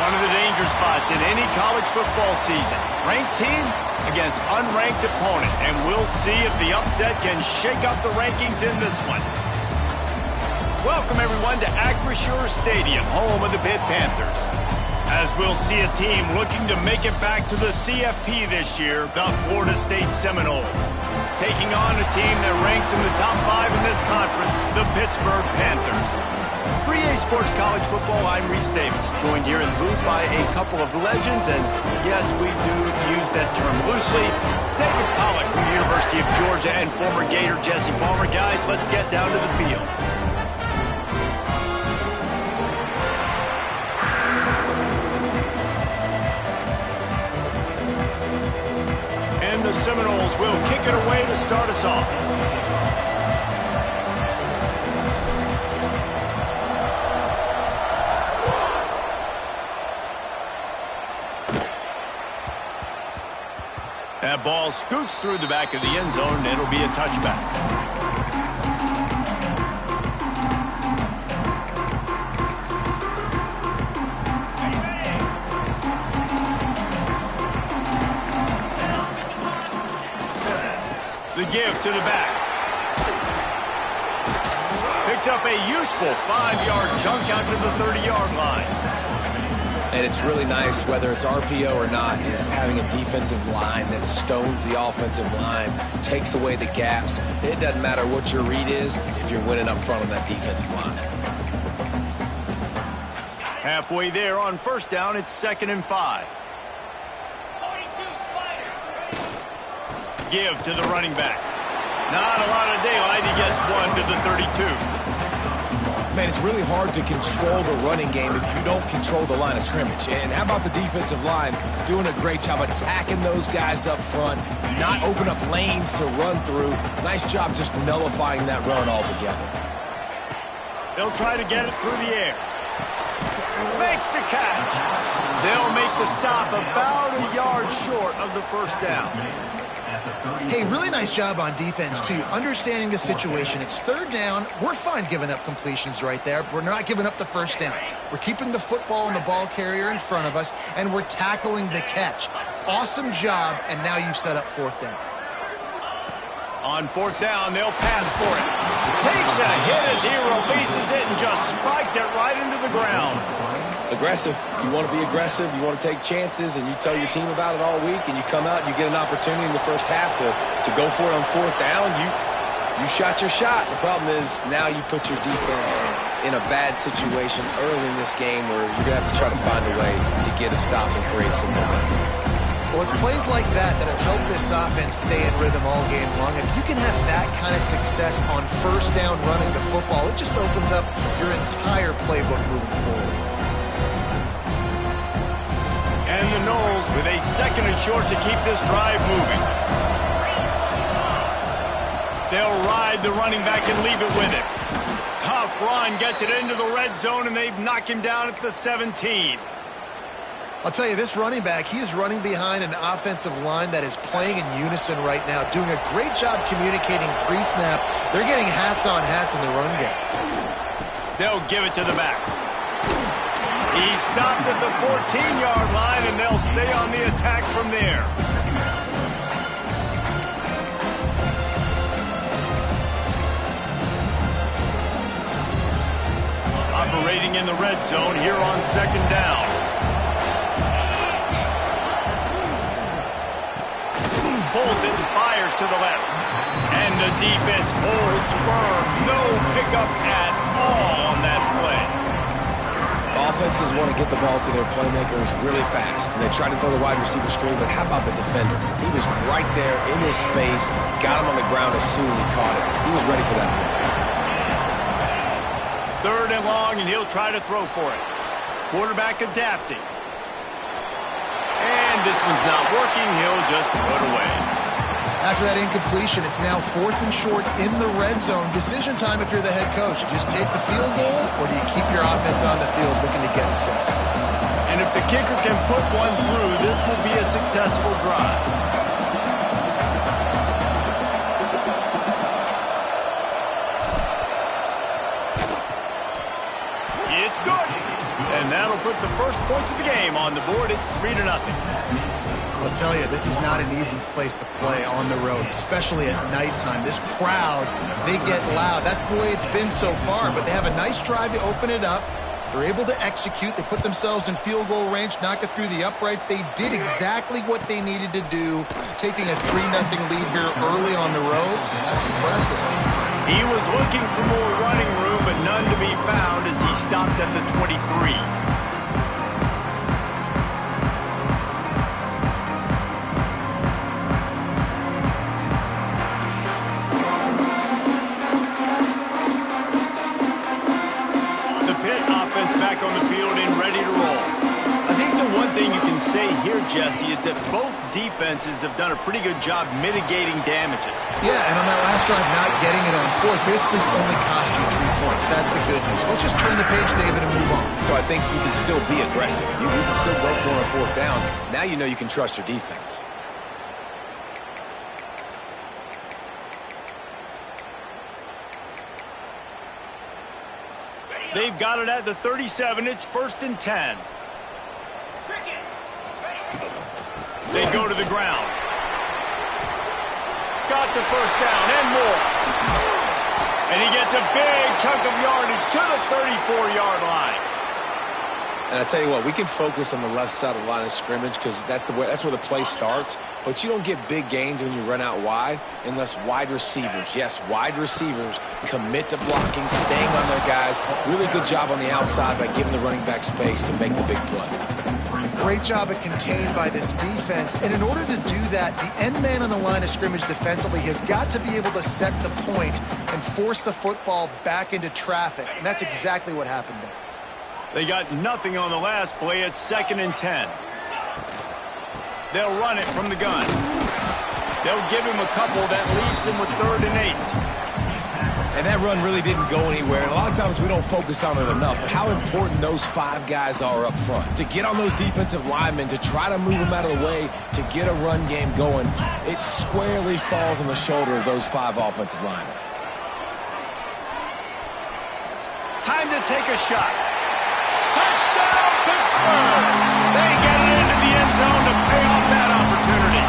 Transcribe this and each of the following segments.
One of the danger spots in any college football season. Ranked team against unranked opponent. And we'll see if the upset can shake up the rankings in this one. Welcome, everyone, to Acrisure Stadium, home of the Pitt Panthers. As we'll see a team looking to make it back to the CFP this year, the Florida State Seminoles. Taking on a team that ranks in the top 5 in this conference, the Pittsburgh Panthers. 3A Sports College Football, I'm Reese Davis, joined here in the booth by a couple of legends, and yes, we do use that term loosely. David Pollack from the University of Georgia and former Gator Jesse Palmer. Guys, let's get down to the field. And the Seminoles will kick it away to start us off. That ball scoots through the back of the end zone, and it'll be a touchback. The give to the back. Picks up a useful 5-yard chunk out to the 30-yard line. And it's really nice, whether it's RPO or not, is having a defensive line that stones the offensive line, takes away the gaps. It doesn't matter what your read is if you're winning up front on that defensive line. Halfway there on first down, it's 2nd and 5. Give to the running back. Not a lot of daylight. He gets 1 to the 32. Man, it's really hard to control the running game if you don't control the line of scrimmage. And how about the defensive line doing a great job attacking those guys up front, not open up lanes to run through. Nice job just nullifying that run altogether. They'll try to get it through the air. Makes the catch. They'll make the stop about a yard short of the first down. Hey, really nice job on defense, too. Understanding the situation. It's 3rd down. We're fine giving up completions right there, but we're not giving up the first down. We're keeping the football and the ball carrier in front of us, and we're tackling the catch. Awesome job, and now you've set up 4th down. On 4th down, they'll pass for it. Takes a hit as he releases it and just spiked it right into the ground. Aggressive. You want to be aggressive. You want to take chances, and you tell your team about it all week, and you come out and you get an opportunity in the first half to go for it on 4th down. You shot your shot. The problem is now you put your defense in a bad situation early in this game where you're going to have to try to find a way to get a stop and create some momentum. Well, it's plays like that that'll help this offense stay in rhythm all game long. If you can have that kind of success on first down running the football, it just opens up your entire playbook moving forward. And the Noles with a 2nd and short to keep this drive moving. They'll ride the running back and leave it with him. Tough run, gets it into the red zone, and they've knocked him down at the 17. I'll tell you, this running back, he is running behind an offensive line that is playing in unison right now, doing a great job communicating pre-snap. They're getting hats on hats in the run game. They'll give it to the back. He stopped at the 14-yard line, and they'll stay on the attack from there. Operating in the red zone here on 2nd down. Pulls it and fires to the left. And the defense holds firm. No pickup at all on that play. Offenses want to get the ball to their playmakers really fast. And they try to throw the wide receiver screen, but how about the defender? He was right there in his space, got him on the ground as soon as he caught it. He was ready for that play. 3rd and long, and he'll try to throw for it. Quarterback adapting. And this one's not working. He'll just throw it away. After that incompletion, it's now 4th and short in the red zone. Decision time if you're the head coach. Just take the field goal, or do you keep your offense on the field looking to get 6? And if the kicker can put one through, this will be a successful drive. It's good. And that'll put the first points of the game on the board. It's 3-0. I'll tell you, this is not an easy place to play on the road, especially at nighttime. This crowd, they get loud. That's the way it's been so far, but they have a nice drive to open it up. They're able to execute. They put themselves in field goal range, knock it through the uprights. They did exactly what they needed to do, taking a 3-0 lead here early on the road. That's impressive. He was looking for more running room, but none to be found as he stopped at the 23. On the field and ready to roll. I think the one thing you can say here, Jesse, is that both defenses have done a pretty good job mitigating damages. Yeah, and on that last drive, not getting it on fourth basically only cost you 3 points. That's the good news. Let's just turn the page, David, and move on. So I think you can still be aggressive. You can still go for a fourth down. Now you know you can trust your defense. They've got it at the 37. It's 1st and 10. They go to the ground. Got the first down and more. And he gets a big chunk of yardage to the 34-yard line. And I tell you what, we can focus on the left side of the line of scrimmage because that's where the play starts. But you don't get big gains when you run out wide unless wide receivers, yes, wide receivers commit to blocking, staying on their guys. Really good job on the outside by giving the running back space to make the big play. Great job of contained by this defense. And in order to do that, the end man on the line of scrimmage defensively has got to be able to set the point and force the football back into traffic. And that's exactly what happened there. They got nothing on the last play. It's 2nd and 10. They'll run it from the gun. They'll give him a couple. That leaves him with 3rd and 8. And that run really didn't go anywhere. And a lot of times we don't focus on it enough. But how important those 5 guys are up front. To get on those defensive linemen, to try to move them out of the way, to get a run game going, it squarely falls on the shoulder of those 5 offensive linemen. Time to take a shot. Touchdown, Pittsburgh! They get it into the end zone to pay off that opportunity.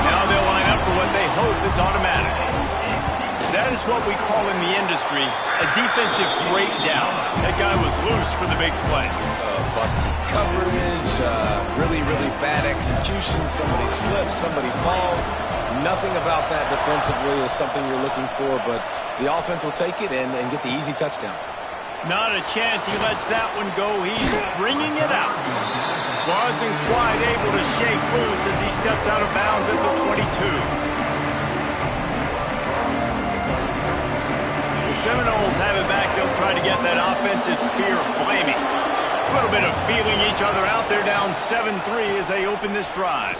Now they'll line up for what they hope is automatic. That is what we call in the industry a defensive breakdown. That guy was loose for the big play. Busted coverage, really, really bad execution. Somebody slips, somebody falls. Nothing about that defensively is something you're looking for, but the offense will take it and get the easy touchdown. Not a chance he lets that one go. He's bringing it out. Wasn't quite able to shake loose as he steps out of bounds at the 22. The Seminoles have it back. They'll try to get that offensive spear flaming. A little bit of feeling each other out. They're down 7-3 as they open this drive.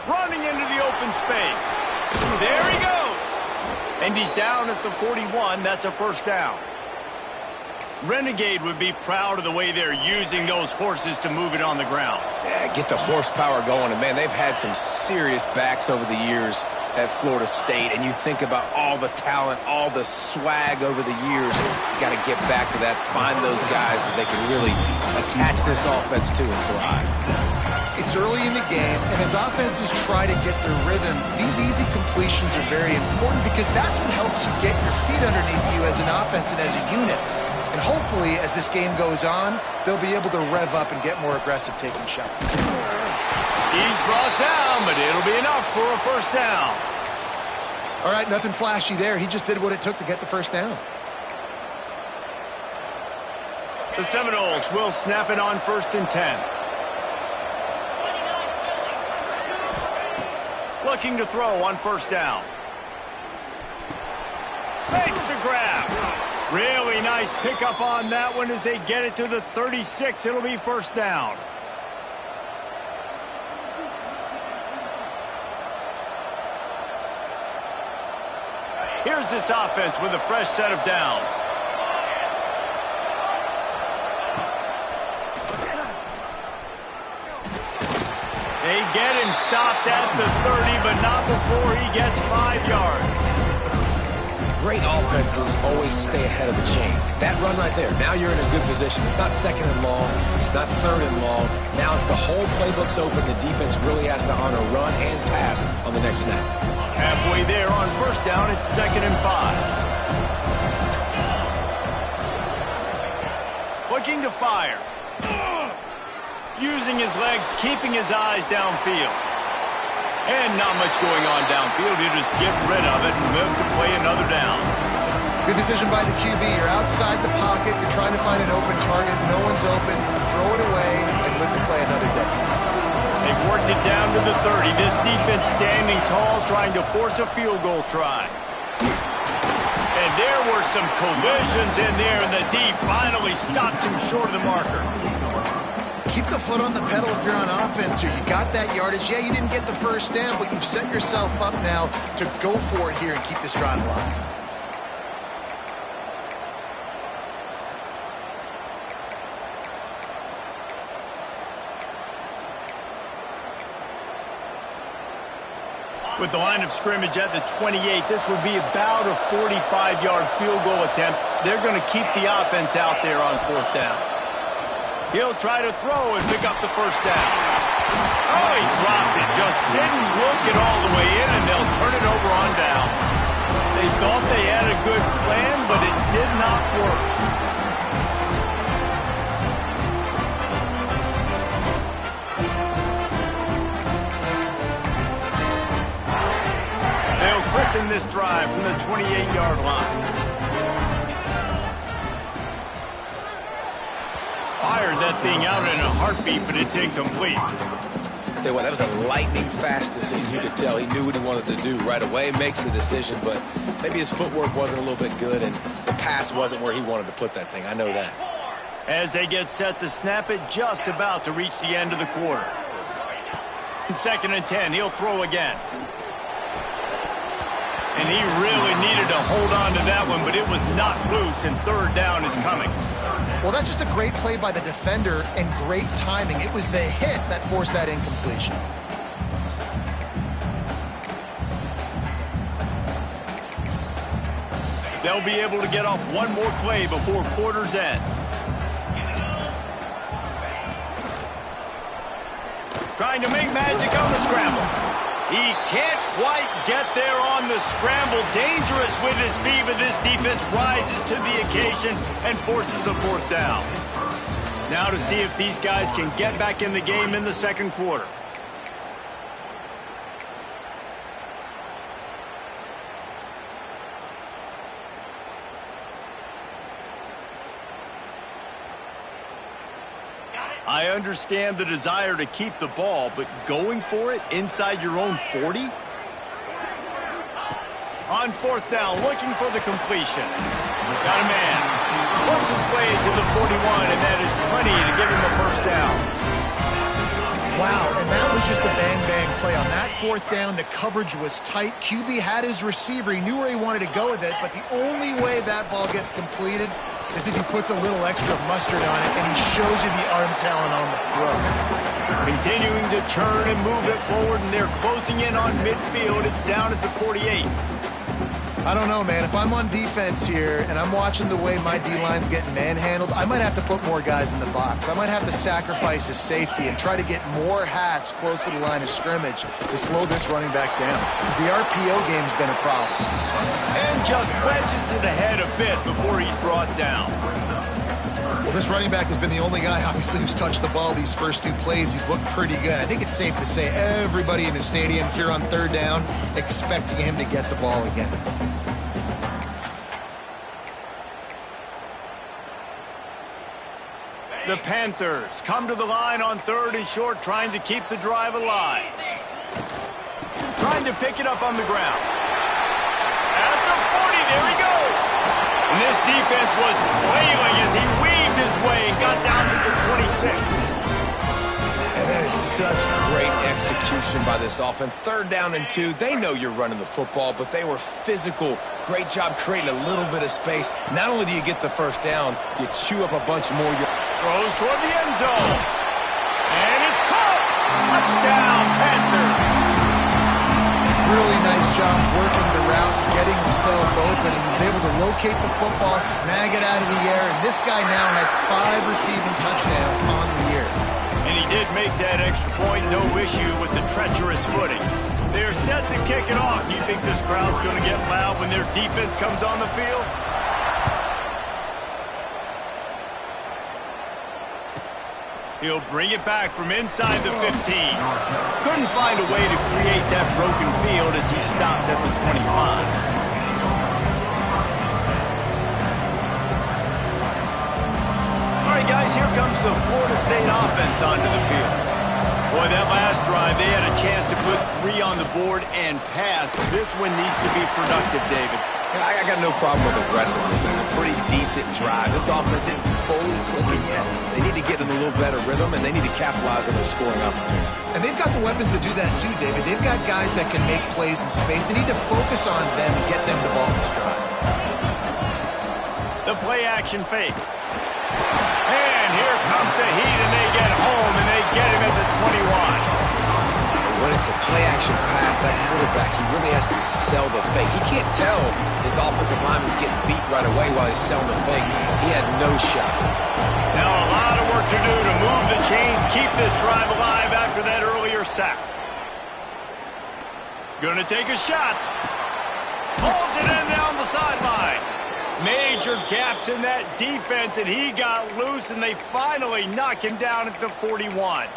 Running into the open space. There he goes. And he's down at the 41. That's a first down. Renegade would be proud of the way they're using those horses to move it on the ground. Yeah, get the horsepower going. And, man, they've had some serious backs over the years at Florida State. And you think about all the talent, all the swag over the years. You got to get back to that, find those guys that they can really attach this offense to and thrive. It's early in the game, and as offenses try to get their rhythm, these easy completions are very important because that's what helps you get your feet underneath you as an offense and as a unit. And hopefully, as this game goes on, they'll be able to rev up and get more aggressive taking shots. He's brought down, but it'll be enough for a first down. All right, nothing flashy there. He just did what it took to get the first down. The Seminoles will snap it on 1st and 10. Looking to throw on first down. Makes the grab. Really nice pickup on that one as they get it to the 36. It'll be first down. Here's this offense with a fresh set of downs. They get him stopped at the 30, but not before he gets 5 yards. great offenses always stay ahead of the chains. That run right there, now you're in a good position. It's not second and long. It's not third and long. Now it's the whole playbook's open. The defense really has to honor run and pass on the next snap. Halfway there on first down, it's 2nd and 5. Looking to fire. Using his legs, keeping his eyes downfield. And not much going on downfield. He'll just get rid of it and move to play another down. Good decision by the QB. You're outside the pocket. You're trying to find an open target. No one's open. Throw it away and live to play another day. They've worked it down to the 30. This defense standing tall, trying to force a field goal try. And there were some collisions in there, and the D finally stopped him short of the marker. Keep the foot on the pedal if you're on offense here. You got that yardage. Yeah, you didn't get the first down, but you've set yourself up now to go for it here and keep this drive alive. With the line of scrimmage at the 28, this will be about a 45-yard field goal attempt. They're going to keep the offense out there on 4th down. He'll try to throw and pick up the first down. Oh, he dropped it. Just didn't look it all the way in, and they'll turn it over on downs. They thought they had a good plan, but it did not work. They'll christen this drive from the 28-yard line. Fired that thing out in a heartbeat, but it's incomplete. I'll tell you what, that was a lightning-fast decision. You could tell he knew what he wanted to do right away, makes the decision, but maybe his footwork wasn't a little bit good, and the pass wasn't where he wanted to put that thing. I know that. As they get set to snap it, just about to reach the end of the quarter. 2nd and 10, he'll throw again. And he really needed to hold on to that one, but it was not loose, and 3rd down is coming. Well, that's just a great play by the defender and great timing. It was the hit that forced that incompletion. They'll be able to get off one more play before quarter's end. Trying to make magic on the scramble. He can't quite get there on the scramble. Dangerous with his feet, but this defense rises to the occasion and forces the 4th down. Now to see if these guys can get back in the game in the 2nd quarter. I understand the desire to keep the ball, but going for it inside your own 40? On 4th down, looking for the completion. Got a man. Works his way to the 41, and that is plenty to give him a 1st down. Wow, and that was just a bang-bang play. On that 4th down, the coverage was tight. QB had his receiver. He knew where he wanted to go with it, but the only way that ball gets completed is if he puts a little extra mustard on it, and he shows you the arm talent on the throw. Continuing to turn and move it forward, and they're closing in on midfield. It's down at the 48. I don't know, man. If I'm on defense here and I'm watching the way my D-line's getting manhandled, I might have to put more guys in the box. I might have to sacrifice his safety and try to get more hats close to the line of scrimmage to slow this running back down, because the RPO game's been a problem. And just wedges it ahead a bit before he's brought down. Well, this running back has been the only guy, obviously, who's touched the ball these first 2 plays. He's looked pretty good. I think it's safe to say everybody in the stadium here on 3rd down expecting him to get the ball again. The Panthers come to the line on 3rd and short, trying to keep the drive alive. Trying to pick it up on the ground. At the 40, there he goes. And this defense was flailing as he weaved his way and got down to the 26. And that is such great execution by this offense. 3rd down and 2. They know you're running the football, but they were physical. Great job creating a little bit of space. Not only do you get the 1st down, you chew up a bunch more. Throws toward the end zone. And it's caught. Touchdown, Panthers. Really nice job working the route, getting himself open, and he's able to locate the football, snag it out of the air, and this guy now has 5 receiving touchdowns on the year. And he did make that extra point, no issue with the treacherous footing. They're set to kick it off. You think this crowd's going to get loud when their defense comes on the field? He'll bring it back from inside the 15. Couldn't find a way to create that broken field as he stopped at the 25. All right, guys, here comes the Florida State offense onto the field. Boy, that last drive, they had a chance to put 3 on the board and pass. This one needs to be productive, David. I got no problem with aggressiveness. It was a pretty decent drive. This offense isn't fully clicking yet. They need to get in a little better rhythm, and they need to capitalize on those scoring opportunities. And they've got the weapons to do that too, David. They've got guys that can make plays in space. They need to focus on them and get them the ball this drive. The play-action fake. And here comes the heat, and they get home, and they get him at the 21. When it's a play-action pass, that quarterback, he really has to sell the fake. He can't tell his offensive lineman's getting beat right away while he's selling the fake. He had no shot. Now a lot of work to do to move the chains, keep this drive alive after that earlier sack. Gonna take a shot. Pulls it in down the sideline. Major gaps in that defense, and he got loose, and they finally knock him down at the 41.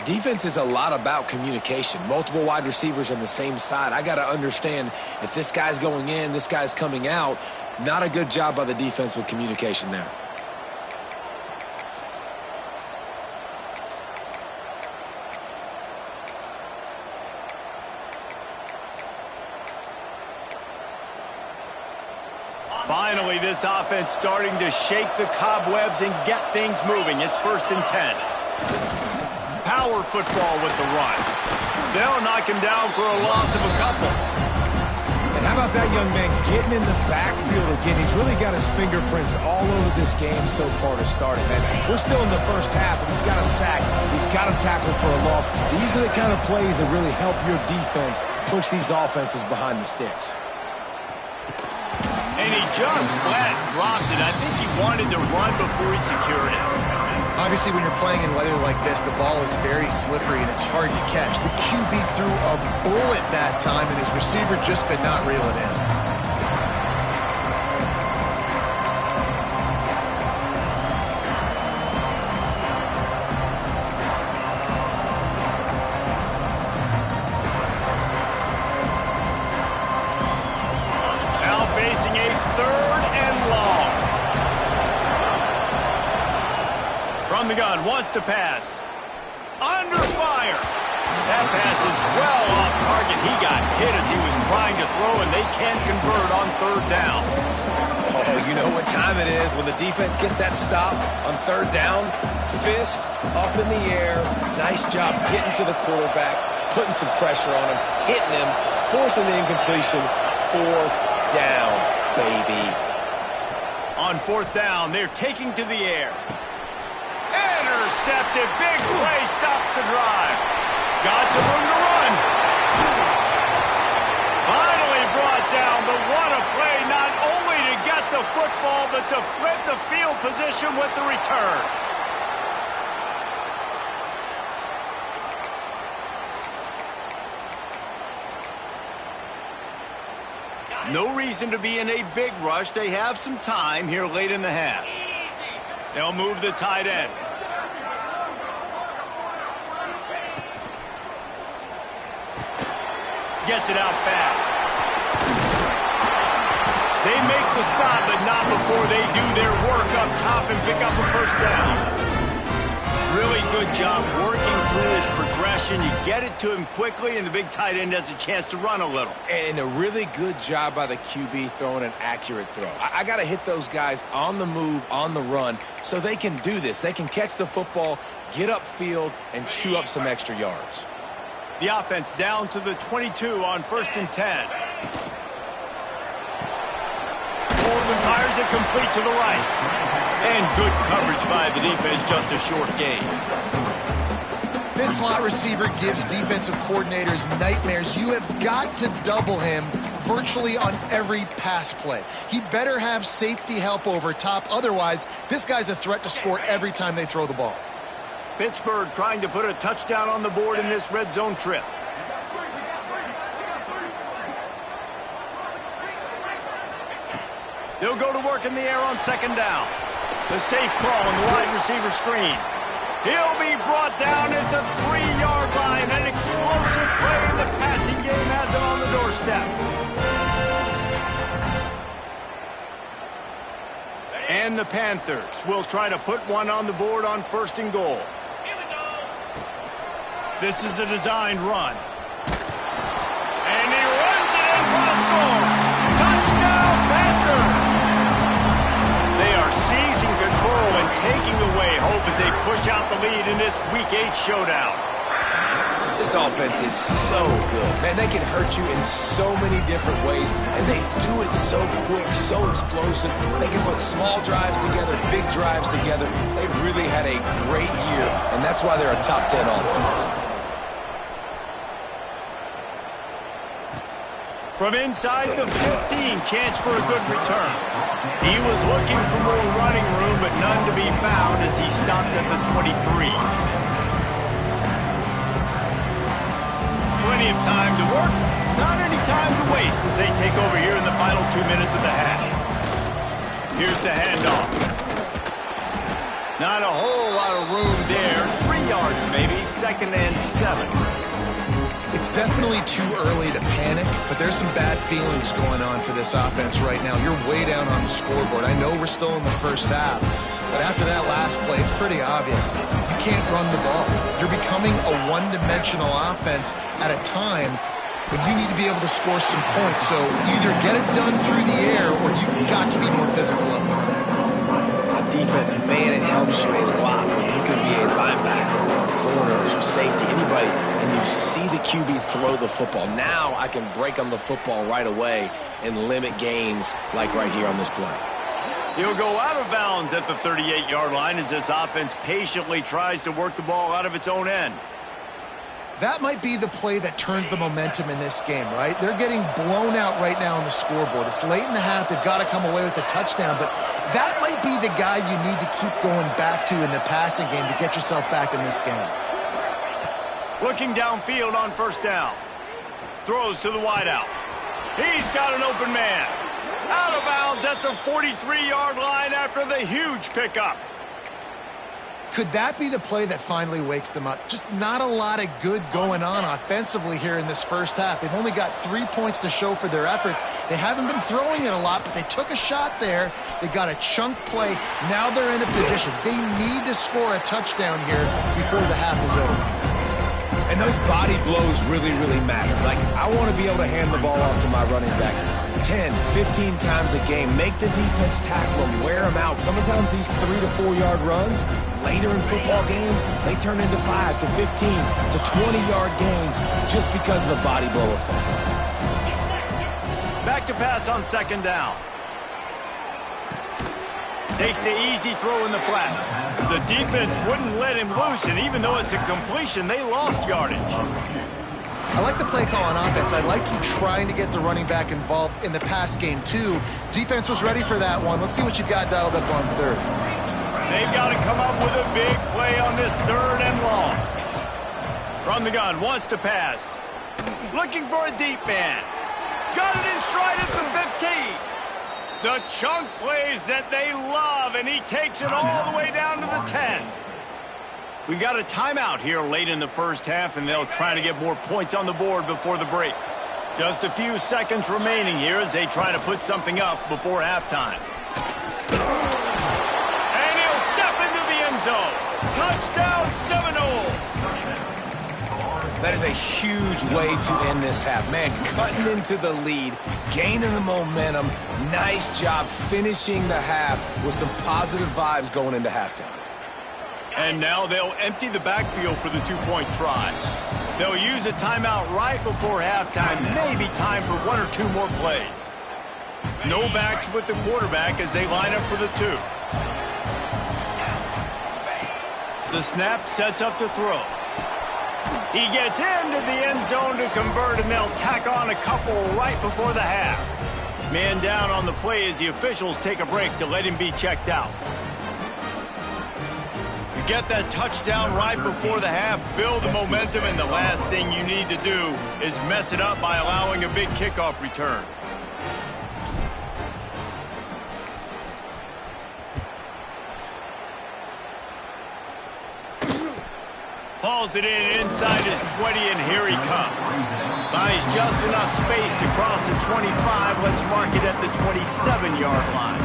Defense is a lot about communication. Multiple wide receivers on the same side. I got to understand if this guy's going in, this guy's coming out. Not a good job by the defense with communication there. Finally, this offense starting to shake the cobwebs and get things moving. It's 1st and 10. Power football with the run. They'll knock him down for a loss of a couple. And how about that young man getting in the backfield again? He's really got his fingerprints all over this game so far to start it, man. We're still in the first half, and he's got a sack. He's got a tackle for a loss. These are the kind of plays that really help your defense push these offenses behind the sticks. And he just flat dropped it. I think he wanted to run before he secured it. Obviously, when you're playing in weather like this, the ball is very slippery and it's hard to catch. The QB threw a bullet that time, and his receiver just could not reel it in. Now facing a 3rd and long. From the gun, wants to pass. Under fire. That pass is well off target. He got hit as he was trying to throw, and they can't convert on 3rd down. Oh, you know what time it is when the defense gets that stop on 3rd down. Fist up in the air. Nice job getting to the quarterback, putting some pressure on him, hitting him, forcing the incompletion. 4th down, baby. On 4th down, they're taking to the air. Intercepted. Big play stops the drive. Got some room to run. Finally brought down, but what a play, not only to get the football, but to flip the field position with the return. No reason to be in a big rush. They have some time here late in the half. They'll move the tight end. Gets it out fast. They make the stop, but not before they do their work up top and pick up a 1st down. Really good job working through his progression. You get it to him quickly, and the big tight end has a chance to run a little. And a really good job by the QB throwing an accurate throw. I got to hit those guys on the move, on the run, so they can do this. They can catch the football, get upfield, and chew up some extra yards. The offense down to the 22 on 1st and 10. Pulls and fires it complete to the right. And good coverage by the defense, just a short gain. This slot receiver gives defensive coordinators nightmares. You have got to double him virtually on every pass play. He better have safety help over top. Otherwise, this guy's a threat to score every time they throw the ball. Pittsburgh trying to put a touchdown on the board in this red zone trip. They'll go to work in the air on second down. The safe call on the wide receiver screen. He'll be brought down at the 3-yard line. An explosive play in the passing game has him on the doorstep. And the Panthers will try to put one on the board on 1st and goal. This is a designed run. And he runs it in for a score. Touchdown, Panthers! They are seizing control and taking away hope as they push out the lead in this Week 8 showdown. This offense is so good. Man, they can hurt you in so many different ways, and they do it so quick, so explosive. They can put small drives together, big drives together. They've really had a great year, and that's why they're a top 10 offense. From inside the 15, chance for a good return. He was looking for more running room, but none to be found as he stopped at the 23. Plenty of time to work, not any time to waste as they take over here in the final 2 minutes of the half. Here's the handoff. Not a whole lot of room there. 3 yards maybe, 2nd and 7. It's definitely too early to panic, but there's some bad feelings going on for this offense right now. You're way down on the scoreboard. I know we're still in the first half, but after that last play, it's pretty obvious. You can't run the ball. You're becoming a one-dimensional offense at a time when you need to be able to score some points. So either get it done through the air or you've got to be more physical up front. Defense, man, it helps you a lot when you can be a linebacker or a corner or safety, anybody, and you see the QB throw the football. Now I can break on the football right away and limit gains like right here on this play. He'll go out of bounds at the 38-yard line as this offense patiently tries to work the ball out of its own end. That might be the play that turns the momentum in this game, right? They're getting blown out right now on the scoreboard. It's late in the half. They've got to come away with a touchdown, but that might be the guy you need to keep going back to in the passing game to get yourself back in this game. Looking downfield on 1st down. Throws to the wideout. He's got an open man. Out of bounds at the 43-yard line after the huge pickup. Could that be the play that finally wakes them up? Just not a lot of good going on offensively here in this first half. They've only got 3 points to show for their efforts. They haven't been throwing it a lot, but they took a shot there. They got a chunk play. Now they're in a position. They need to score a touchdown here before the half is over. And those body blows really, really matter. Like, I want to be able to hand the ball off to my running back 10, 15 times a game. Make the defense tackle them, wear them out. Sometimes these 3 to 4 yard runs, later in football games, they turn into 5 to 15 to 20-yard gains just because of the body blow effect. Back to pass on 2nd down. Takes the easy throw in the flat. The defense wouldn't let him loose, and even though it's a completion, they lost yardage. I like the play call on offense. I like you trying to get the running back involved in the pass game, too. Defense was ready for that one. Let's see what you've got dialed up on 3rd. They've got to come up with a big play on this 3rd and long. From the gun, wants to pass. Looking for a deep man. Got it in stride at the 15. The chunk plays that they love, and he takes it all the way down to the 10. We got a timeout here late in the first half, and they'll try to get more points on the board before the break. Just a few seconds remaining here as they try to put something up before halftime. And he'll step into the end zone. Touchdown, Seminoles. That is a huge way to end this half. Man, cutting into the lead, gaining the momentum. Nice job finishing the half with some positive vibes going into halftime. And now they'll empty the backfield for the two-point try. They'll use a timeout right before halftime. Maybe time for 1 or 2 more plays. No backs with the quarterback as they line up for the 2. The snap sets up to throw. He gets into the end zone to convert, and they'll tack on a couple right before the half. Man down on the play as the officials take a break to let him be checked out. You get that touchdown right before the half, build the momentum, and the last thing you need to do is mess it up by allowing a big kickoff return. Hauls it in inside his 20, and here he comes. Buys just enough space to cross the 25. Let's mark it at the 27-yard line.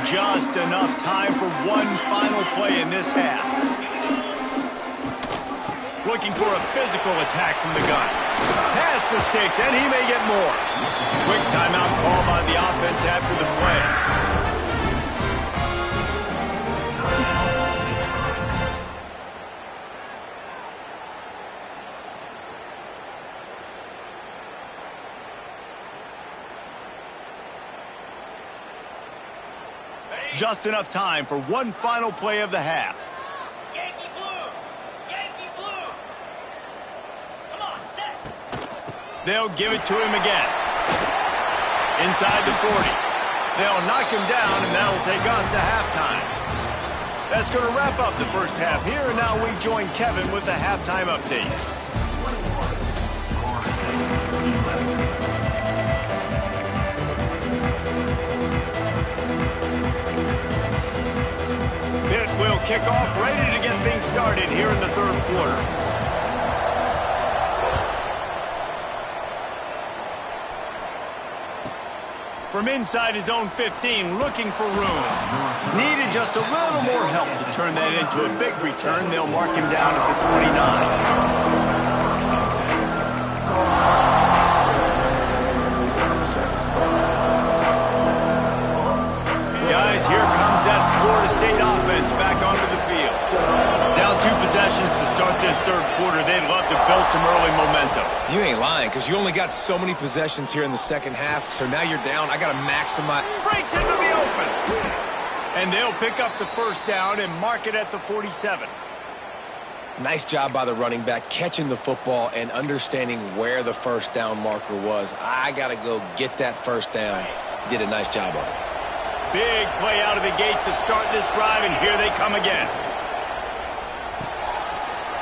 Just enough time for one final play in this half. Looking for a physical attack from the gun. Pass the sticks, and he may get more. Quick timeout call by the offense after the play. Just enough time for one final play of the half. Yankee blue! Yankee blue! Come on, set! They'll give it to him again. Inside the 40. They'll knock him down, and that'll take us to halftime. That's going to wrap up the first half here, and now we join Kevin with the halftime update. Pitt will kick off, ready to get things started here in the third quarter. From inside his own 15, looking for room. Needed just a little more help to turn that into a big return. They'll mark him down at the 29. Guys, here comes that Florida State offense back onto the field. Down 2 possessions to start this third quarter. They'd love to build some early momentum. You ain't lying, because you only got so many possessions here in the second half, so now you're down. I got to maximize. Breaks into the open. And they'll pick up the first down and mark it at the 47. Nice job by the running back, catching the football and understanding where the first down marker was. I got to go get that first down. He did a nice job of it. Big play out of the gate to start this drive, and here they come again.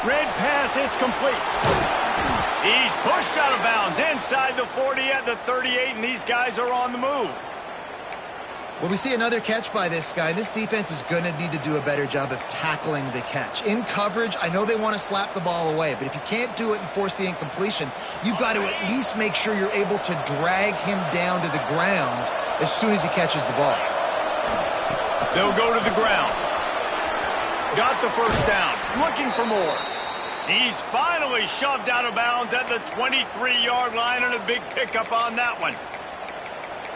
Red pass, it's complete. He's pushed out of bounds inside the 40 at the 38, and these guys are on the move. Well, we see another catch by this guy. This defense is going to need to do a better job of tackling the catch. In coverage, I know they want to slap the ball away, but if you can't do it and force the incompletion, you've got to at least make sure you're able to drag him down to the ground as soon as he catches the ball. They'll go to the ground. Got the first down. Looking for more. He's finally shoved out of bounds at the 23-yard line, and a big pickup on that one.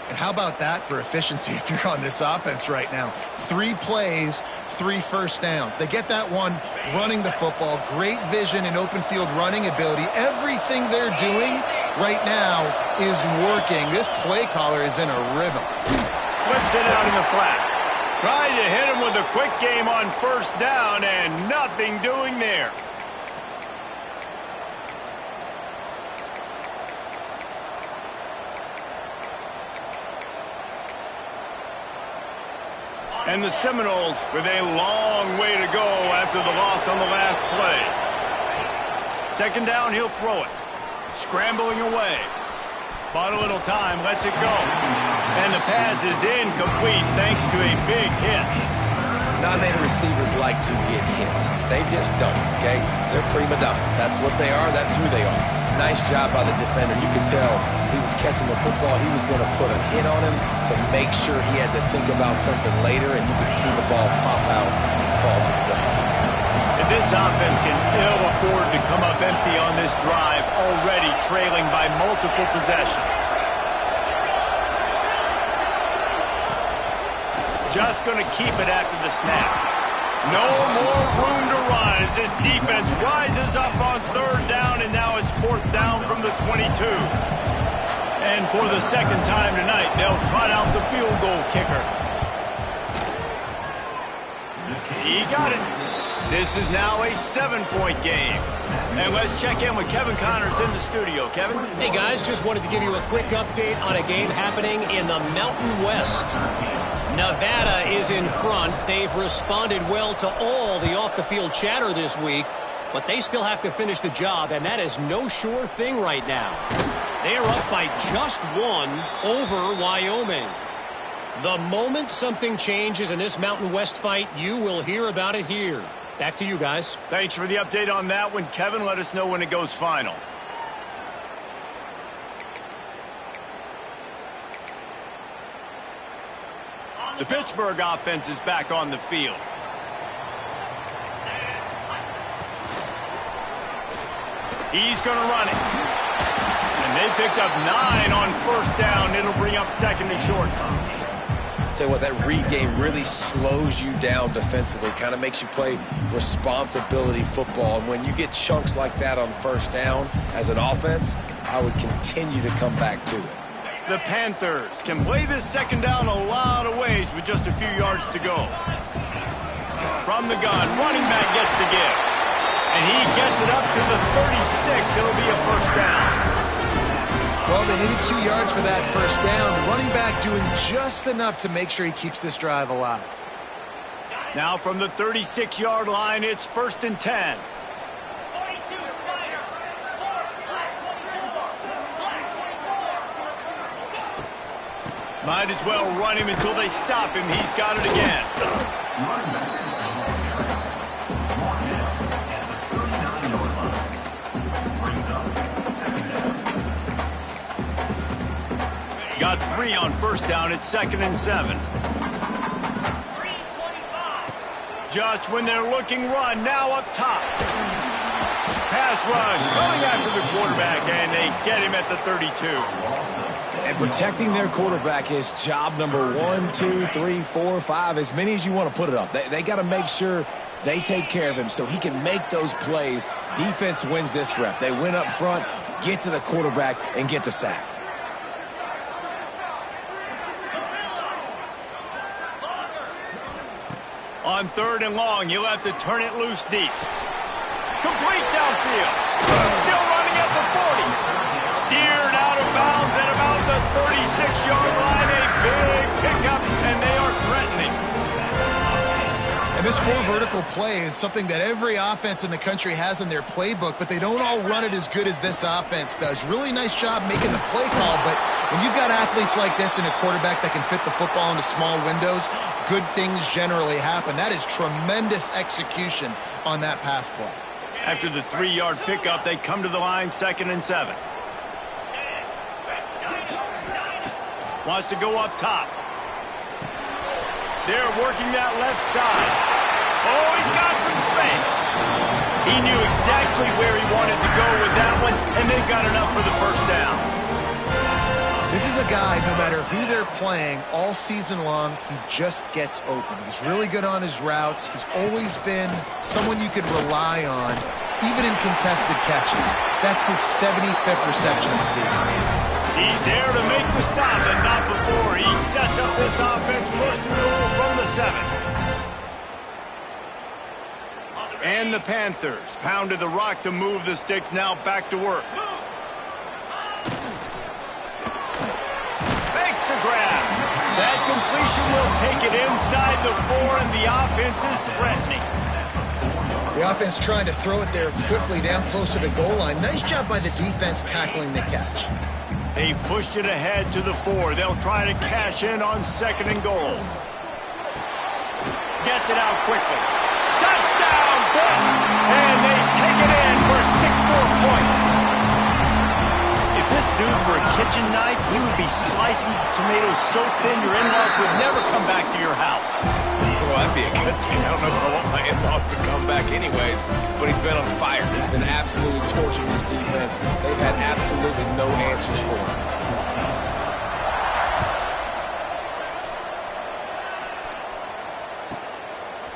And how about that for efficiency if you're on this offense right now? 3 plays, 3 first downs. They get that one running the football. Great vision and open field running ability. Everything they're doing right now is working. This play caller is in a rhythm. Flips it out in the flat. Tried to hit him with a quick game on first down, and nothing doing there. And the Seminoles with a long way to go after the loss on the last play. Second down, he'll throw it. Scrambling away. Bought a little time, lets it go. And the pass is incomplete thanks to a big hit. Non-name receivers like to get hit. They just don't, okay? They're prima donnas. That's what they are. That's who they are. Nice job by the defender. You could tell he was catching the football. He was going to put a hit on him to make sure he had to think about something later, and you could see the ball pop out and fall to the ground. And this offense can ill afford to come up empty on this drive, already trailing by multiple possessions. Just going to keep it after the snap. No more room to run as this defense rises up on third down, and now it's fourth down from the 22. And for the second time tonight, they'll trot out the field goal kicker. He got it. This is now a 7-point game. And let's check in with Kevin Connors in the studio. Kevin? Hey, guys, just wanted to give you a quick update on a game happening in the Mountain West. Nevada is in front. They've responded well to all the off-the-field chatter this week, but they still have to finish the job, and that is no sure thing right now. They are up by just one over Wyoming. The moment something changes in this Mountain West fight, you will hear about it here. Back to you guys. Thanks for the update on that one, Kevin. Let us know when it goes final. The Pittsburgh offense is back on the field. He's going to run it. And they picked up 9 on first down. It'll bring up second and short. Tell you what, that read game really slows you down defensively, kind of makes you play responsibility football. And when you get chunks like that on first down as an offense, I would continue to come back to it. The Panthers can play this second down a lot of ways with just a few yards to go. From the gun, running back gets to give. And he gets it up to the 36. It'll be a first down. Well, they needed 2 yards for that first down. Running back doing just enough to make sure he keeps this drive alive. Now from the 36-yard line, it's 1st and 10. 42, Snyder. 4, black 24. Might as well run him until they stop him. He's got it again. Got 3 on first down. It's 2nd and 7. 325. Just when they're looking run, now up top. Pass rush, going after the quarterback, and they get him at the 32. And protecting their quarterback is job number 1, 2, 3, 4, 5, as many as you want to put it up. They got to make sure they take care of him so he can make those plays. Defense wins this rep. They win up front, get to the quarterback, and get the sack. On 3rd and long, you'll have to turn it loose deep. Complete downfield. Still running at the 40. Steered out of bounds at about the 36-yard line. A big pickup, and they are threatening. And this 4 vertical play is something that every offense in the country has in their playbook, but they don't all run it as good as this offense does. Really nice job making the play call, but when you've got athletes like this and a quarterback that can fit the football into small windows, good things generally happen. That is tremendous execution on that pass play. After the 3-yard pickup, they come to the line, 2nd and 7. Wants to go up top. They're working that left side. Oh, he's got some space. He knew exactly where he wanted to go with that one, and they've got enough for the first down. This is a guy, no matter who they're playing, all season long, he just gets open. He's really good on his routes. He's always been someone you could rely on, even in contested catches. That's his 75th reception of the season. He's there to make the stop, and not before. He sets up this offense first and goal from the 7. And the Panthers pounded the rock to move the sticks, now back to work. Makes the grab. That completion will take it inside the 4, and the offense is threatening. The offense trying to throw it there quickly down close to the goal line. Nice job by the defense tackling the catch. They've pushed it ahead to the 4. They'll try to cash in on 2nd and goal. Gets it out quickly. Touchdown, Benton! And they take it in for 6 more points. If this dude were a kitchen knife, he would be slicing tomatoes so thin your in-laws would never come back to your house. Well, that'd be a good thing. I don't know if I want my in-laws to come back anyways, but he's been on fire. He's been absolutely torching this defense. They've had absolutely no answers for him.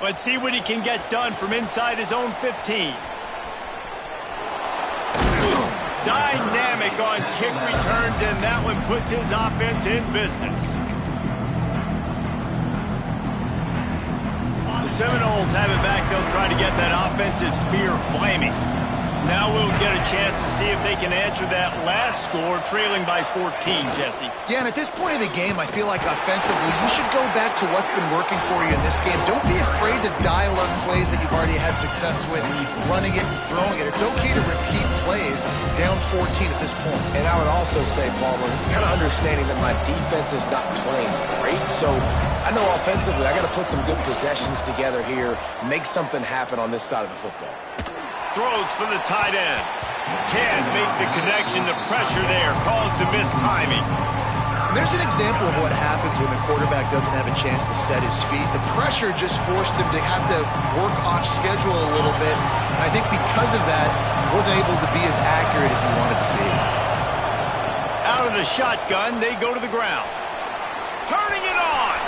Let's see what he can get done from inside his own 15. Dynamic on kick returns, and that one puts his offense in business. The Seminoles have it back. They'll try to get that offensive spear flaming. Now we'll get a chance to see if they can answer that last score, trailing by 14, Jesse. Yeah, and at this point of the game, I feel like offensively, you should go back to what's been working for you in this game. Don't be afraid to dial up plays that you've already had success with, running it and throwing it. It's okay to repeat plays down 14 at this point. And I would also say, Palmer, kind of understanding that my defense is not playing great, so I know offensively I got to put some good possessions together here, make something happen on this side of the football. Throws for the tight end. Can't make the connection. The pressure there caused the missed timing. And there's an example of what happens when the quarterback doesn't have a chance to set his feet. The pressure just forced him to have to work off schedule a little bit. And I think because of that, he wasn't able to be as accurate as he wanted to be. Out of the shotgun, they go to the ground. Turning it on.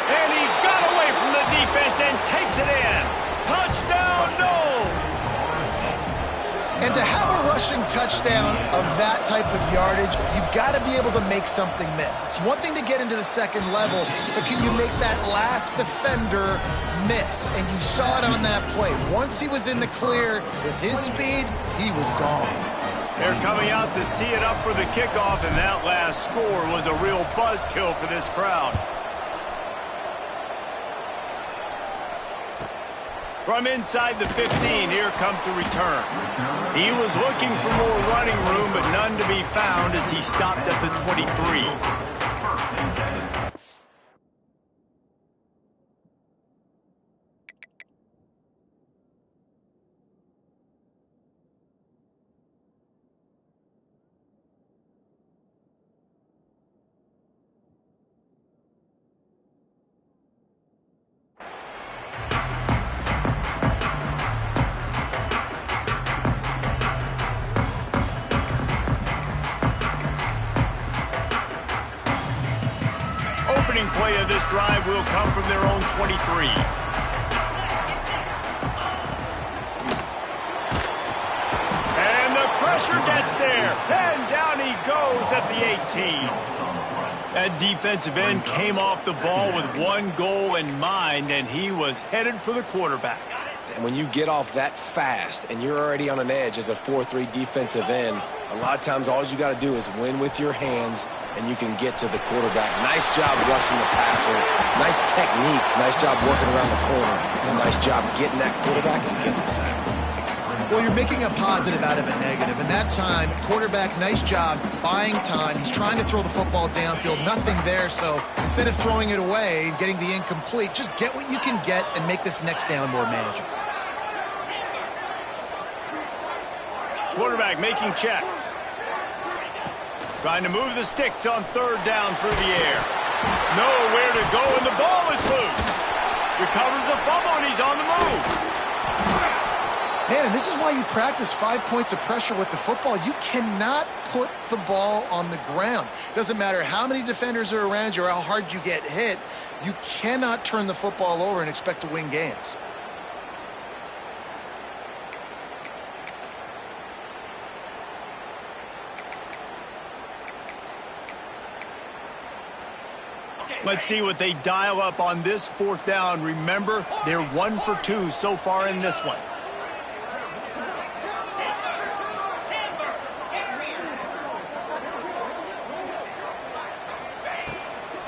And he got away from the defense and takes it in. Touchdown, Noles! And to have a rushing touchdown of that type of yardage, you've got to be able to make something miss. It's one thing to get into the second level, but can you make that last defender miss? And you saw it on that play. Once he was in the clear with his speed, he was gone. They're coming out to tee it up for the kickoff, and that last score was a real buzzkill for this crowd. From inside the 15, here comes the return. He was looking for more running room, but none to be found as he stopped at the 23. Opening play of this drive will come from their own 23. And the pressure gets there. And down he goes at the 18. That defensive end came off the ball with one goal in mind, and he was headed for the quarterback. And when you get off that fast and you're already on an edge as a 4-3 defensive end, a lot of times all you got to do is win with your hands and you can get to the quarterback. Nice job rushing the passer. Nice technique. Nice job working around the corner. And nice job getting that quarterback and getting the sack. Well, you're making a positive out of a negative. And that time, quarterback, nice job buying time. He's trying to throw the football downfield. Nothing there. So instead of throwing it away and getting the incomplete, just get what you can get and make this next down more manageable. Quarterback making checks. Trying to move the sticks on third down through the air. Nowhere to go, and the ball is loose. Recovers the fumble, and he's on the move. Man, and this is why you practice 5 points of pressure with the football. You cannot put the ball on the ground. Doesn't matter how many defenders are around you or how hard you get hit. You cannot turn the football over and expect to win games. Let's see what they dial up on this fourth down. Remember, they're 1 for 2 so far in this one.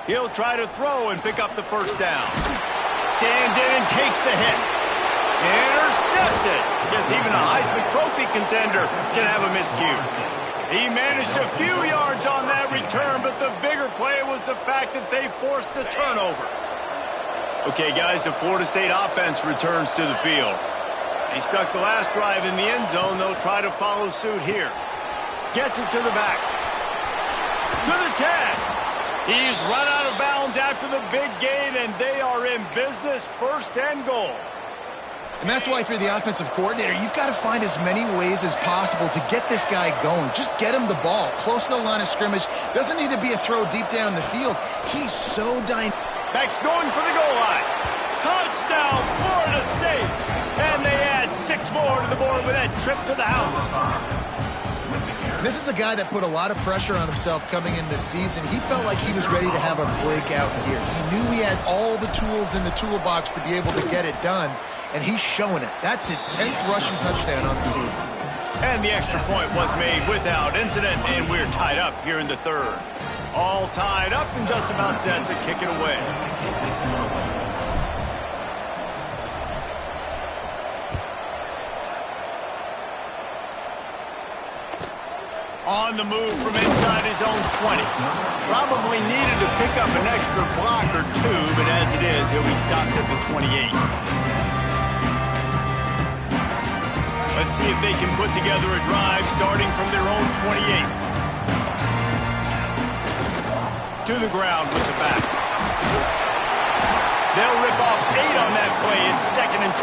He'll try to throw and pick up the first down. Stands in and takes the hit. Intercepted. Guess even a Heisman Trophy contender can have a miscue. He managed a few yards on that return, but the bigger play was the fact that they forced the turnover. Okay, guys, the Florida State offense returns to the field. They stuck the last drive in the end zone. They'll try to follow suit here. Gets it to the back. To the 10. He's run out of bounds after the big gain, and they are in business, first and goal. And that's why if you're the offensive coordinator, you've got to find as many ways as possible to get this guy going. Just get him the ball close to the line of scrimmage. Doesn't need to be a throw deep down the field. He's so dynamic. Back's going for the goal line. Touchdown, Florida State. And they add 6 more to the the board with that trip to the house. This is a guy that put a lot of pressure on himself coming in this season. He felt like he was ready to have a breakout year. He knew he had all the tools in the toolbox to be able to get it done, and he's showing it. That's his 10th rushing touchdown on the season. And the extra point was made without incident, and we're tied up here in the third. All tied up and just about set to kick it away. On the move from inside his own 20. Probably needed to pick up an extra block or two, but as it is, he'll be stopped at the 28. Let's see if they can put together a drive starting from their own 28. To the ground with the back. They'll rip off 8 on that play. It's 2nd and 2.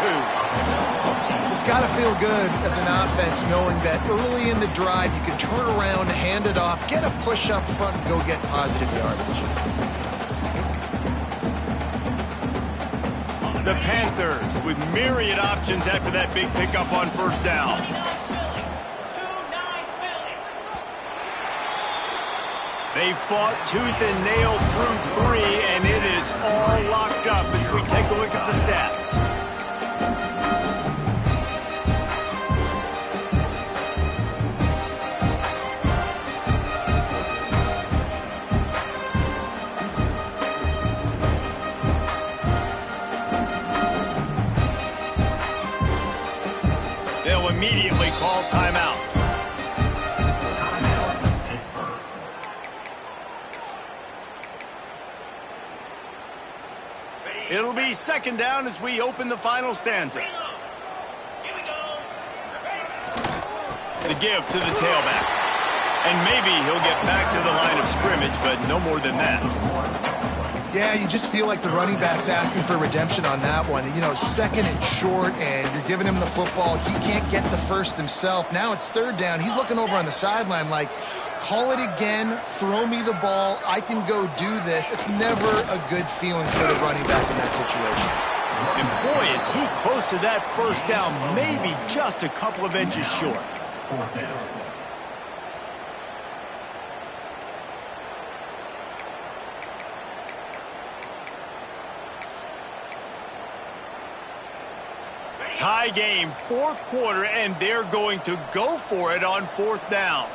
It's got to feel good as an offense knowing that early in the drive you can turn around, hand it off, get a push up front, and go get positive yardage. The Panthers with myriad options after that big pickup on first down. They fought tooth and nail through 3, and it is all locked up as we take a look at the stats. They'll immediately call timeout. It'll be 2nd down as we open the final stanza. The give to the tailback. And maybe he'll get back to the line of scrimmage, but no more than that. Yeah, you just feel like the running back's asking for redemption on that one. You know, 2nd and short, and you're giving him the football. He can't get the first himself. Now it's 3rd down. He's looking over on the sideline like, call it again, throw me the ball, I can go do this. It's never a good feeling for the running back in that situation. And boy, is he close to that first down, maybe just a couple of inches short. 4th down. Tie game, 4th quarter, and they're going to go for it on 4th down.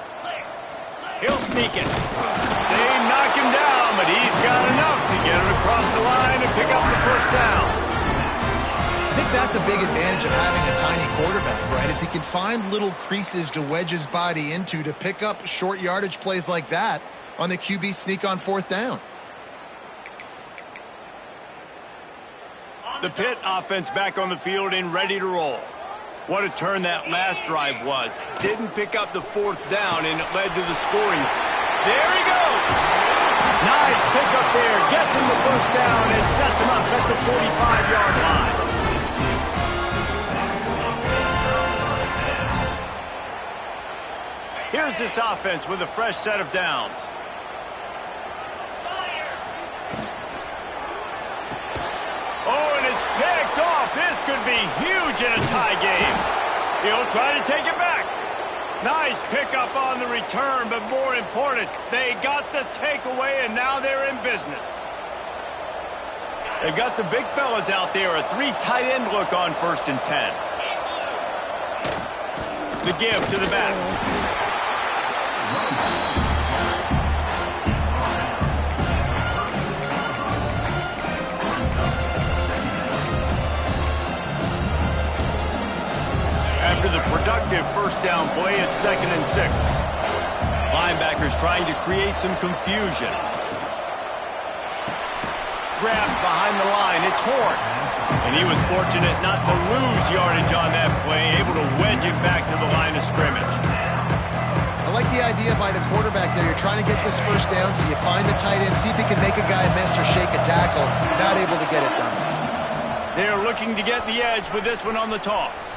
He'll sneak it. They knock him down, but he's got enough to get it across the line and pick up the first down. I think that's a big advantage of having a tiny quarterback, right? Is he can find little creases to wedge his body into to pick up short yardage plays like that on the QB sneak on 4th down. The Pitt offense back on the field and ready to roll. What a turn that last drive was. Didn't pick up the 4th down, and it led to the scoring. There he goes! Nice pickup there. Gets him the first down and sets him up at the 45-yard line. Here's this offense with a fresh set of downs. Oh, and it's picked off. This could be huge in a tie game. He'll try to take it back. Nice pickup on the return, but more important, they got the takeaway, and now they're in business. They've got the big fellas out there, a 3 tight end look on 1st and 10. The give to the back. After the productive first down play, it's 2nd and 6. Linebackers trying to create some confusion. Grabbed behind the line, it's Horn. And he was fortunate not to lose yardage on that play, able to wedge it back to the line of scrimmage. I like the idea by the quarterback there. You're trying to get this first down, so you find the tight end, see if he can make a guy miss or shake a tackle. Not able to get it done. They're looking to get the edge with this one on the toss.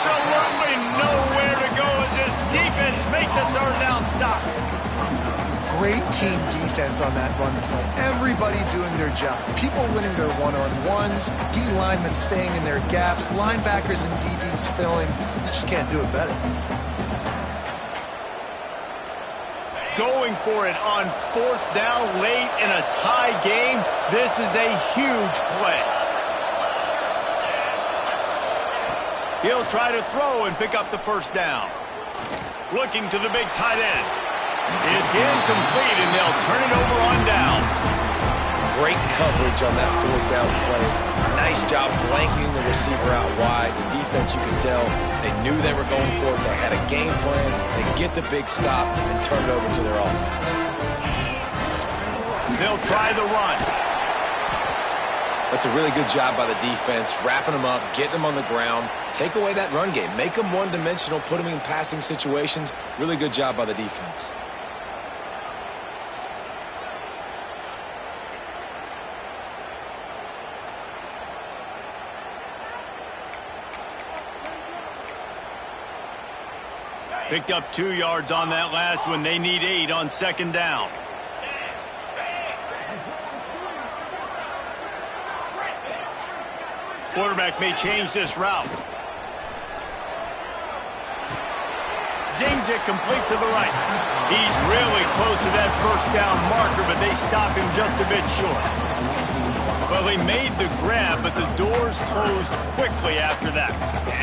Absolutely nowhere to go as this defense makes a 3rd down stop. great team defense on that run play. Everybody doing their job. People winning their one-on-ones, D linemen staying in their gaps, linebackers and DBs filling. Just can't do it better. Going for it on 4th down late in a tie game. This is a huge play. He'll try to throw and pick up the first down. Looking to the big tight end. It's incomplete, and they'll turn it over on downs. Great coverage on that 4th down play. Nice job blanketing the receiver out wide. The defense, you can tell, they knew they were going for it. They had a game plan. They get the big stop and turn it over to their offense. They'll try the run. That's a really good job by the defense, wrapping them up, getting them on the ground. Take away that run game. Make them one-dimensional, put them in passing situations. Really good job by the defense. Picked up 2 yards on that last one. They need 8 on 2nd down. Quarterback may change this route. Zings it complete to the right. He's really close to that 1st down marker, but they stop him just a bit short. Well, he made the grab, but the doors closed quickly after that.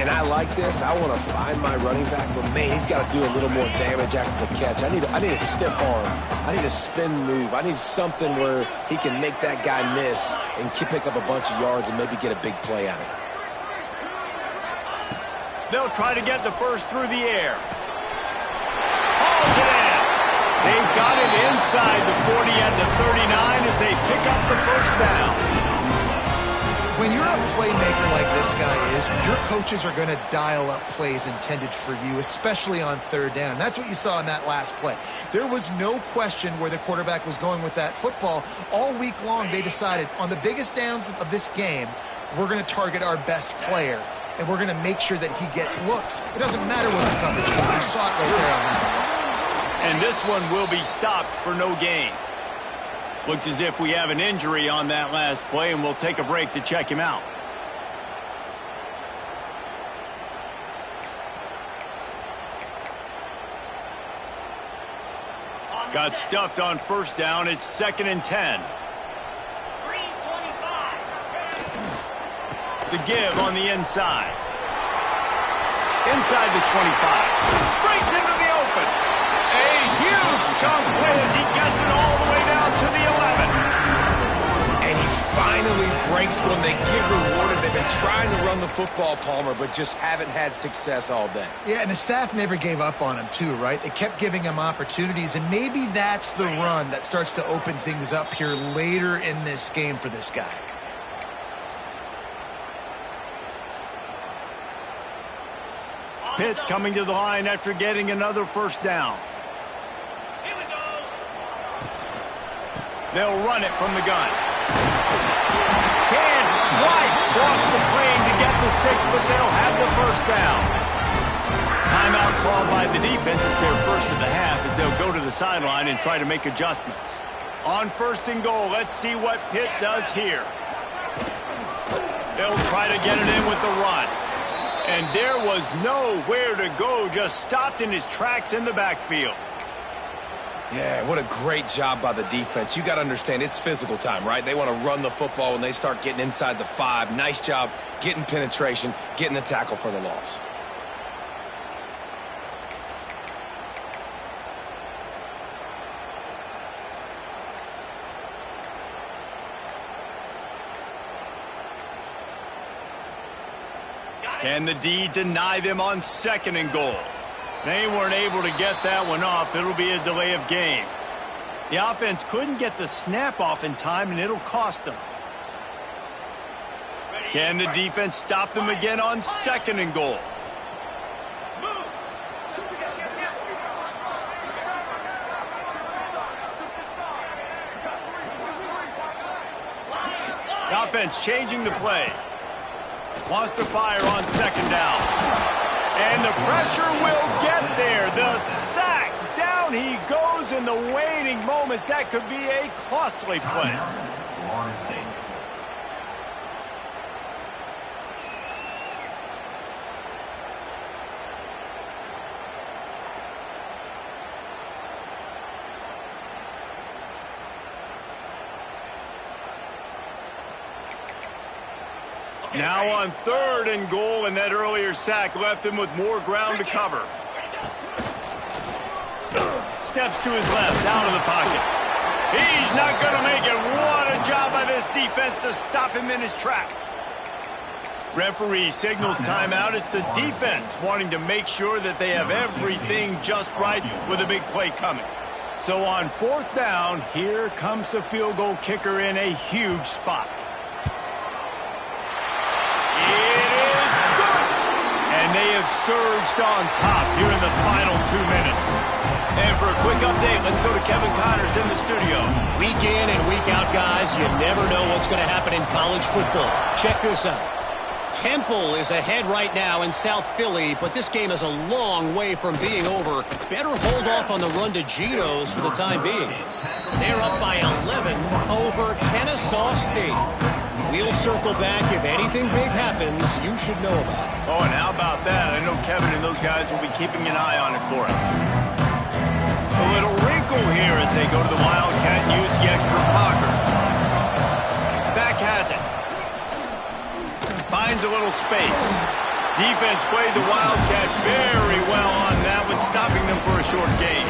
And I like this. I want to find my running back, but man, he's got to do a little more damage after the catch. I need a stiff arm. I need a spin move. I need something where he can make that guy miss and pick up a bunch of yards and maybe get a big play out of it. They'll try to get the first through the air. Hauls it in. They've got it inside the 40 at the 39 as they pick up the first down. When you're a playmaker like this guy is, your coaches are going to dial up plays intended for you, especially on 3rd down. That's what you saw in that last play. There was no question where the quarterback was going with that football. All week long, they decided on the biggest downs of this game, we're going to target our best player, and we're going to make sure that he gets looks. It doesn't matter what the coverage is. You saw it right there on that. And this one will be stopped for no gain. Looks as if we have an injury on that last play, and we'll take a break to check him out. Got stuffed on 1st down. It's 2nd and 10. The give on the inside. Inside the 25. Breaks into the open. A huge chunk play as he gets it all the way down to the 11. And he finally breaks one. They get rewarded. They've been trying to run the football, Palmer, but just haven't had success all day. Yeah, and the staff never gave up on him too, right? They kept giving him opportunities, and maybe that's the run that starts to open things up here later in this game for this guy. Pitt coming to the line after getting another 1st down. They'll run it from the gun. Can White cross the plane to get the 6, but they'll have the 1st down. Timeout called by the defense. It's their first of the half as they'll go to the sideline and try to make adjustments. On 1st and goal, let's see what Pitt does here. They'll try to get it in with the run. And there was nowhere to go, just stopped in his tracks in the backfield. Yeah, what a great job by the defense. You got to understand, it's physical time, right? They want to run the football when they start getting inside the 5. Nice job getting penetration, getting the tackle for the loss. Can the D deny them on 2nd and goal? They weren't able to get that one off. It'll be a delay of game. The offense couldn't get the snap off in time, and it'll cost them. Can the defense stop them again on 2nd and goal? The offense changing the play. Wants to fire on 2nd down. And the pressure will get there. The sack. Down he goes fumbles in the waning moments. That could be a costly play. Now on 3rd and goal, and that earlier sack left him with more ground to cover. Steps to his left, out of the pocket. He's not going to make it. What a job by this defense to stop him in his tracks. Referee signals timeout. It's the defense wanting to make sure that they have everything just right with a big play coming. So on 4th down, here comes the field goal kicker in a huge spot. They have surged on top here in the final 2 minutes. And for a quick update, let's go to Kevin Connors in the studio. Week in and week out, guys, you never know what's going to happen in college football. Check this out. Temple is ahead right now in South Philly, but this game is a long way from being over. Better hold off on the run to Geno's for the time being. They're up by 11 over Kennesaw State. We'll circle back. If anything big happens, you should know about it. Oh, and how about that? I know Kevin and those guys will be keeping an eye on it for us. A little wrinkle here as they go to the Wildcat and use the extra blocker. Back has it. Finds a little space. Defense played the Wildcat very well on that one, stopping them for a short gain.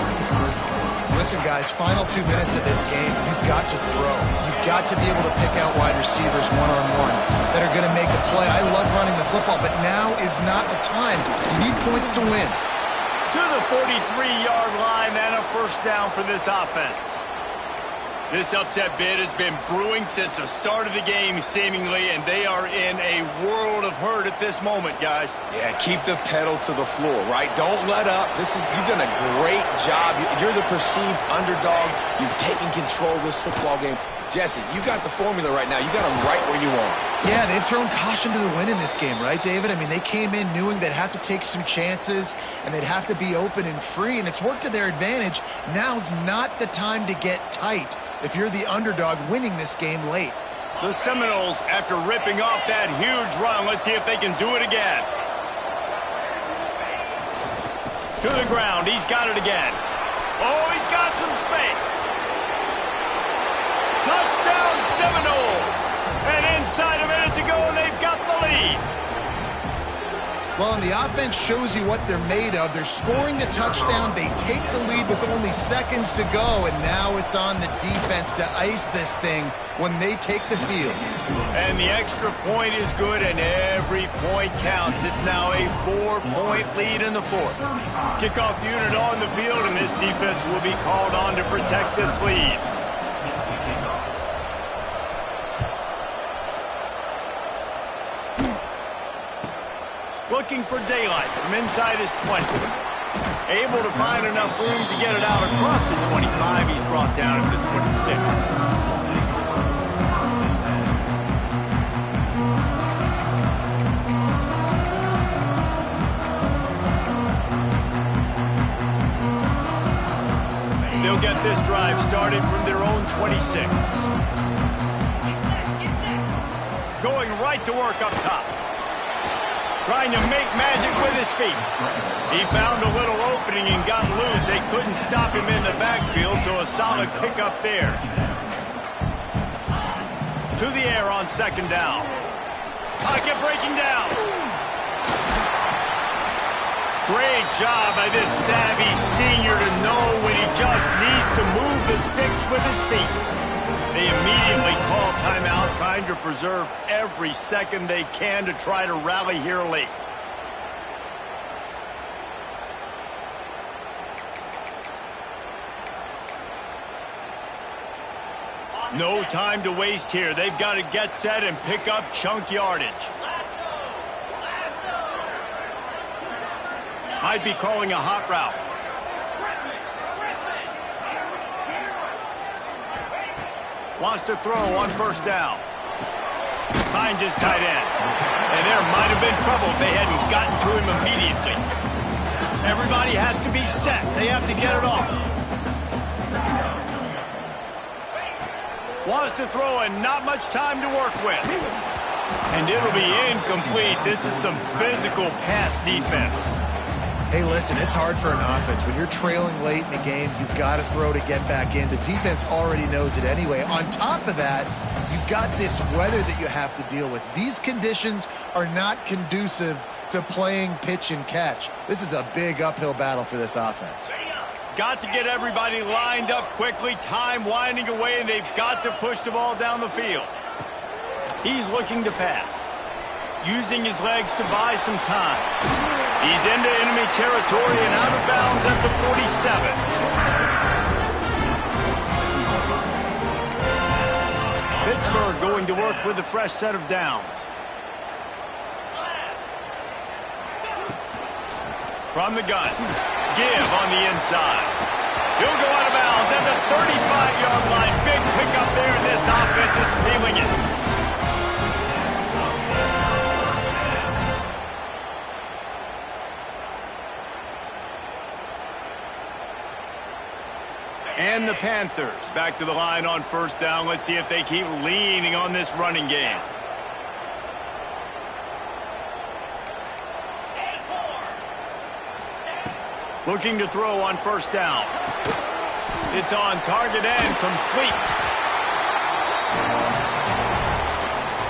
Listen, guys, final 2 minutes of this game, you've got to throw. You've got to be able to pick out wide receivers one-on-one that are going to make a play. I love running the football, but now is not the time. You need points to win. To the 43-yard line and a 1st down for this offense. This upset bid has been brewing since the start of the game, seemingly, and they are in a world of hurt at this moment, guys. Yeah, keep the pedal to the floor, right? Don't let up. You've done a great job. You're the perceived underdog. You've taken control of this football game. Jesse, you got the formula right now. You got them right where you want. Yeah, they've thrown caution to the wind in this game, right, David? I mean, they came in knowing they'd have to take some chances, and they'd have to be open and free, and it's worked to their advantage. Now's not the time to get tight if you're the underdog winning this game late. The Seminoles, after ripping off that huge run, let's see if they can do it again. To the ground, he's got it again. Oh, he's got some space. Touchdown Seminoles! And inside a minute to go, and they've got the lead. Well, and the offense shows you what they're made of. They're scoring the touchdown. They take the lead with only seconds to go, and now it's on the defense to ice this thing when they take the field. And the extra point is good, and every point counts. It's now a 4-point lead in the 4th. Kickoff unit on the field, and this defense will be called on to protect this lead. Looking for daylight from inside his 20. Able to find enough room to get it out across the 25. He's brought down at the 26. They'll get this drive started from their own 26. Going right to work up top. Trying to make magic with his feet. He found a little opening and got loose. They couldn't stop him in the backfield, so a solid pickup there. To the air on 2nd down. Pocket breaking down. Great job by this savvy senior to know when he just needs to move the sticks with his feet. They immediately call timeout, trying to preserve every second they can to try to rally here late. No time to waste here. They've got to get set and pick up chunk yardage. Might be calling a hot route. Wants to throw on 1st down. Finds his tight end. And there might have been trouble if they hadn't gotten to him immediately. Everybody has to be set. They have to get it off. Wants to throw and not much time to work with. And it'll be incomplete. This is some physical pass defense. Hey, listen, it's hard for an offense. When you're trailing late in the game, you've got to throw to get back in. The defense already knows it anyway. On top of that, you've got this weather that you have to deal with. These conditions are not conducive to playing pitch and catch. This is a big uphill battle for this offense. Got to get everybody lined up quickly. Time winding away, and they've got to push the ball down the field. He's looking to pass, using his legs to buy some time. He's into enemy territory and out of bounds at the 47. Pittsburgh going to work with a fresh set of downs. From the gun, give on the inside. He'll go out of bounds at the 35-yard line. Big pickup there, and this offense is feeling it. And the Panthers back to the line on first down. Let's see if they keep leaning on this running game. Looking to throw on first down. It's on target and complete.